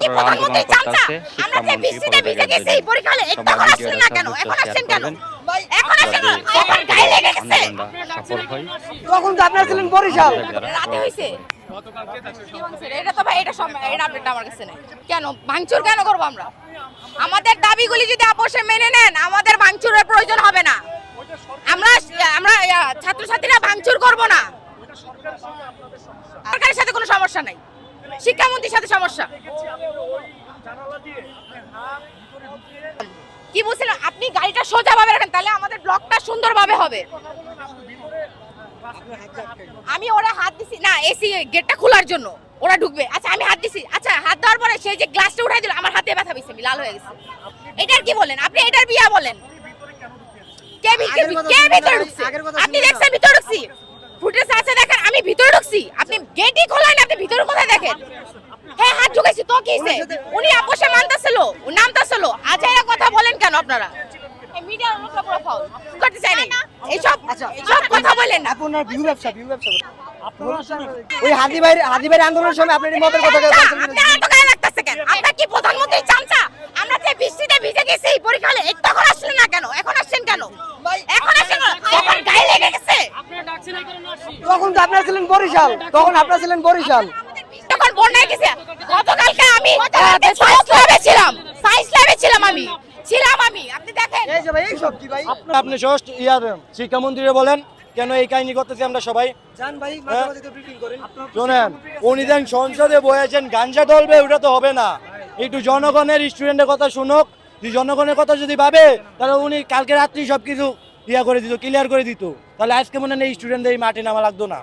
কি প্রধানমন্ত্রী চামচা? আমরা যে বৃষ্টিতে ভিজে গেছি পরীক্ষা হলে একটা করে আসলেন না কেন? এখন আসছেন কেন? এখন আসেন এখন গায়ে লেগে গেছে। সফল হয়। তখন তো আপনারা ছিলেন বরিশাল। রাতে হইছে। এটা তো ভাই এটা আপডেট আমার কাছে নেই। কেন ভাঙচুর কেন করব আমরা? আমাদের দাবিগুলি যদি আপোষে মেনে নেন আমাদের ভাঙচুরের প্রয়োজন হবে না। আমরা আমরা ছাত্রছাত্রীরা ভাঙচুর করব না। সরকারের সাথে কোনো সমস্যা নাই, শিক্ষামন্ত্রীর সাথে সমস্যা। কি বুঝছেন আপনি? গাড়িটা সোজা ভাবে রাখেন তাহলে আমাদের ব্লকটা সুন্দরভাবে হবে। আমি ওরা হাত দিছি না, এসি গেটটা খোলার জন্য ওরা ঢুকবে। আচ্ছা আমি হাত দিছি, আচ্ছা হাত দেওয়ার পরে সেই যে গ্লাসটা উঠাই দিল আমার হাতে ব্যথা পেয়েছে, লাল হয়ে গেছে। এটার কি বলেন আপনি? এটার বিয়া বলেন? কে ভিতরে ঢুকছে? আপনি দেখছেন ভিতরে ঢুকছি? ফুটেজ আছে দেখেন, আমি ভিতরে ঢুকছি। আপনি গেটই খোলেন, আপনি ভিতরে কোথায় দেখেন? হ্যাঁ হাত ঢুকাইছি তো কি হইছে? উনি আপোষে মানতাছিল, নামতাছিল। আজাইরা কথা বলেন কেন আপনারা? এই মিডিয়ার লোকটা পুরো ফাউল করতে চাই না। এইসব কথা বলেন না। আপনার ভিউ ব্যবসা ওই হাদি ভাই আন্দোলনের সময় আপনার মতের কথা আপনারা তো গায়ে লাগতেছে কেন? আপনারা কি প্রধানমন্ত্রী চামচা? আমরা যে বৃষ্টিতে ভিজে গেছি পরীক্ষা হলে একটু করে আসলেন না কেন? এখন আসছেন কেন? এখন আসেন এখন গায়ে লেগে গেছে। তখন তো আপনারা ছিলেন বরিশাল। তখন বন্যায় গেছে। গতকালকে আমি সায়েন্স ল্যাবে ছিলাম আমি আপনি দেখেন। এই যে ভাই এই সব কি ভাই? আপনি ষষ্ঠ শিক্ষামন্ত্রী বলেন কেন এই কাহিনী করতেছি আমরা সবাই? জান ভাই মাঝে মাঝে তো ব্রিফিং করেন। শোনেন, উনি দেন সংসদে বসেছেন গাঞ্জা দলবে, ওটা তো হবে না। একটু জনগণের স্টুডেন্টের কথা শুনুক। জনগণের কথা যদি ভাবে তাহলে উনি কালকে রাত্রি সবকিছু ক্লিয়ার করে দিত। তাহলে আজকে মনে হয় এই স্টুডেন্টদের এই মাঠে নামা লাগতো না।